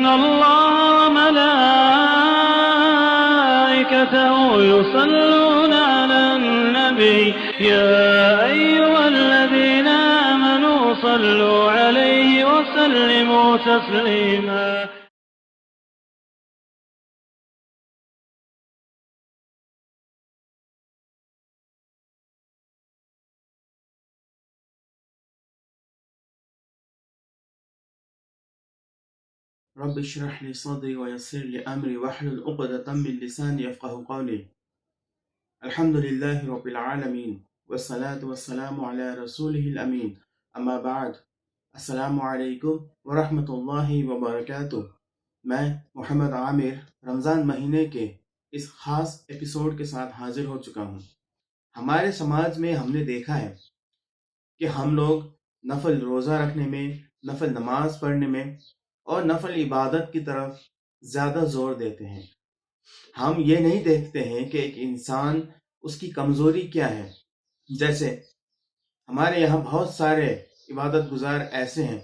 إن الله وملائكته يصلون على النبي يا أيها الذين آمنوا صلوا عليه وسلموا تسليما. رب اشرح لي صدري ويسر لي أمري واحلل عقدة من لساني يفقهوا قولي. الحمد لله رب العالمين والصلاة والسلام على رسوله الأمين. أما بعد، السلام علیکم ورحمۃ اللہ وبرکاتہ. میں محمد عامر رمضان مہینے کے اس خاص ایپیسوڈ کے ساتھ حاضر ہو چکا ہوں. ہمارے سماج میں ہم نے دیکھا ہے کہ ہم لوگ نفل روزہ رکھنے میں، نفل نماز پڑھنے میں اور نفل عبادت کی طرف زیادہ زور دیتے ہیں. ہم یہ نہیں دیکھتے ہیں کہ ایک انسان اس کی کمزوری کیا ہے. جیسے ہمارے یہاں بہت سارے عبادت گزار ایسے ہیں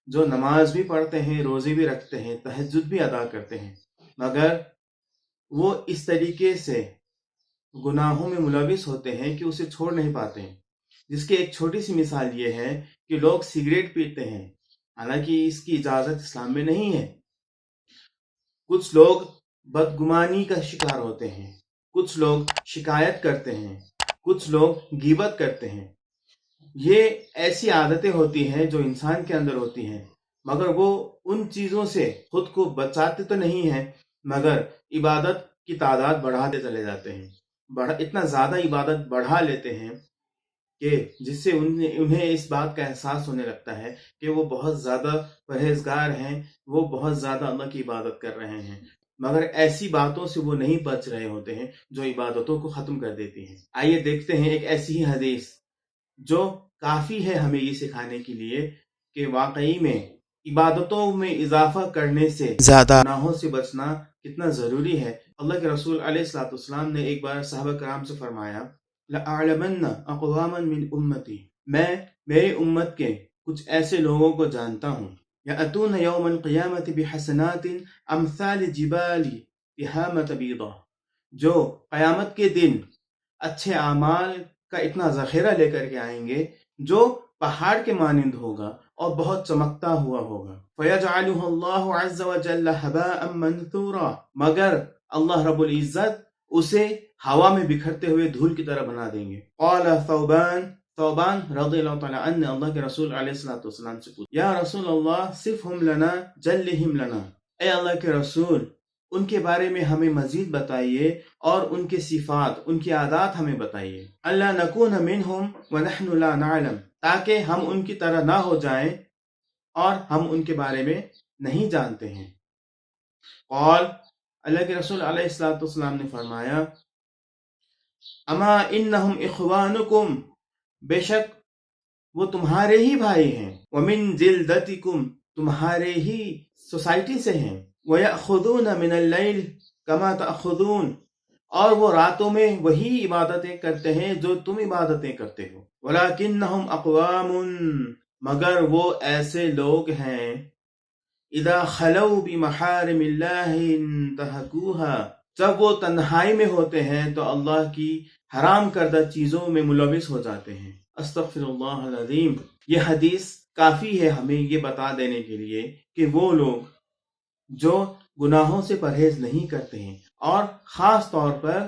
جو نماز بھی پڑھتے ہیں، روزے بھی رکھتے ہیں، تہجد بھی ادا کرتے ہیں، مگر وہ اس طریقے سے گناہوں میں ملوث ہوتے ہیں کہ اسے چھوڑ نہیں پاتے ہیں. جس کی ایک چھوٹی سی مثال یہ ہے کہ لوگ سگریٹ پیتے ہیں، حالانکہ اس کی اجازت اسلام میں نہیں ہے. کچھ لوگ بدگمانی کا شکار ہوتے ہیں، کچھ لوگ شکایت کرتے ہیں، کچھ لوگ غیبت کرتے ہیں. یہ ایسی عادتیں ہوتی ہیں جو انسان کے اندر ہوتی ہیں، مگر وہ ان چیزوں سے خود کو بچاتے تو نہیں ہیں، مگر عبادت کی تعداد بڑھاتے چلے جاتے ہیں. اتنا زیادہ عبادت بڑھا لیتے ہیں کہ جس سے انہیں اس بات کا احساس ہونے لگتا ہے کہ وہ بہت زیادہ پرہیزگار ہیں، وہ بہت زیادہ اللہ کی عبادت کر رہے ہیں، مگر ایسی باتوں سے وہ نہیں بچ رہے ہوتے ہیں جو عبادتوں کو ختم کر دیتی ہیں. آئیے دیکھتے ہیں ایک ایسی ہی حدیث جو کافی ہے ہمیں یہ سکھانے کے لیے کہ واقعی میں عبادتوں میں اضافہ کرنے سے زیادہ گناہوں سے بچنا کتنا ضروری ہے. اللہ کے رسول علیہ الصلوۃ والسلام نے ایک بار صحابہ کرام سے فرمایا، لَأَعْلَمَنَّ أَقْوَامًا مِنْ أُمَّتِي، میں میری امت کے کچھ ایسے لوگوں کو جانتا ہوں، يَأْتُونَ يَوْمَ الْقِيَامَةِ بِحَسَنَاتٍ أَمْثَالِ جِبَالِ تِهَامَةَ بَيْضَاءَ، جو قیامت کے دن اچھے اعمال کا اتنا ذخیرہ لے کر کے آئیں گے جو پہاڑ کے مانند ہوگا اور بہت چمکتا ہوا ہوگا. فَيَجْعَلُهُ اللَّهُ عَزَّ وَجَلَّ هَبَاءً مَنْثُورًا، مگر اللہ رب العزت اسے ہوا میں بکھرتے ہوئے دھول کی طرح بنا دیں گے. قال ثوبان رضی اللہ تعالیٰ عنہ نے اللہ کے رسول علیہ السلام سے پوچھا، یا رسول اللہ صفہم لنا جلہم لنا، اے اللہ کے رسول ان کے بارے میں ہمیں مزید بتائیے اور ان کے صفات، ان کی عادات ہمیں بتائیے. اللہ نکون منہم ونحن لا نعلم، تاکہ ہم ان کی طرح نہ ہو جائیں اور ہم ان کے بارے میں نہیں جانتے ہیں. قال، اللہ کے رسول علیہ السلام نے فرمایا، اما انہم اخوانکم، بے شک وہ تمہارے ہی بھائی ہیں، ومن جلدتکم، تمہارے ہی سوسائٹی سے ہیں، وَيَأْخُذُونَ مِنَ اللَّيْلِ كَمَا تَأْخُذُونَ، اور وہ راتوں میں وہی عبادتیں کرتے ہیں جو تم عبادتیں کرتے ہو. وَلَكِنَّهُمْ أَقْوَامٌ، مگر وہ ایسے لوگ ہیں، اذا خلوا بمحارم اللہ انتہکوها، جب وہ تنہائی میں ہوتے ہیں تو اللہ کی حرام کردہ چیزوں میں ملوث ہو جاتے ہیں. استغفر اللہ العظیم. یہ حدیث کافی ہے ہمیں یہ بتا دینے کے لیے کہ وہ لوگ جو گناہوں سے پرہیز نہیں کرتے ہیں، اور خاص طور پر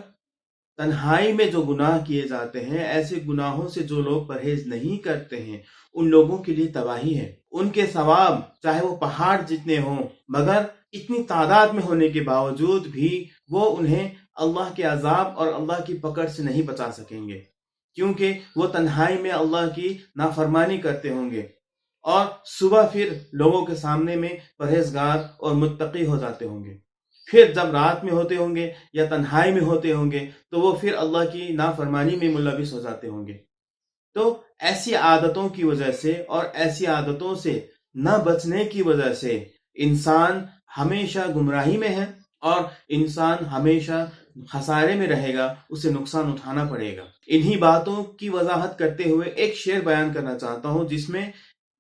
تنہائی میں جو گناہ کیے جاتے ہیں، ایسے گناہوں سے جو لوگ پرہیز نہیں کرتے ہیں، ان لوگوں کے لیے تباہی ہے. ان کے ثواب چاہے وہ پہاڑ جتنے ہوں، مگر اتنی تعداد میں ہونے کے باوجود بھی وہ انہیں اللہ کے عذاب اور اللہ کی پکڑ سے نہیں بچا سکیں گے، کیونکہ وہ تنہائی میں اللہ کی نافرمانی کرتے ہوں گے اور صبح پھر لوگوں کے سامنے میں پرہیزگار اور متقی ہو جاتے ہوں گے. پھر جب رات میں ہوتے ہوں گے یا تنہائی میں ہوتے ہوں گے تو وہ پھر اللہ کی نافرمانی میں ملوث ہو جاتے ہوں گے. تو ایسی عادتوں کی وجہ سے اور ایسی عادتوں سے نہ بچنے کی وجہ سے انسان ہمیشہ گمراہی میں ہے اور انسان ہمیشہ خسارے میں رہے گا، اسے نقصان اٹھانا پڑے گا. انہی باتوں کی وضاحت کرتے ہوئے ایک شعر بیان کرنا چاہتا ہوں جس میں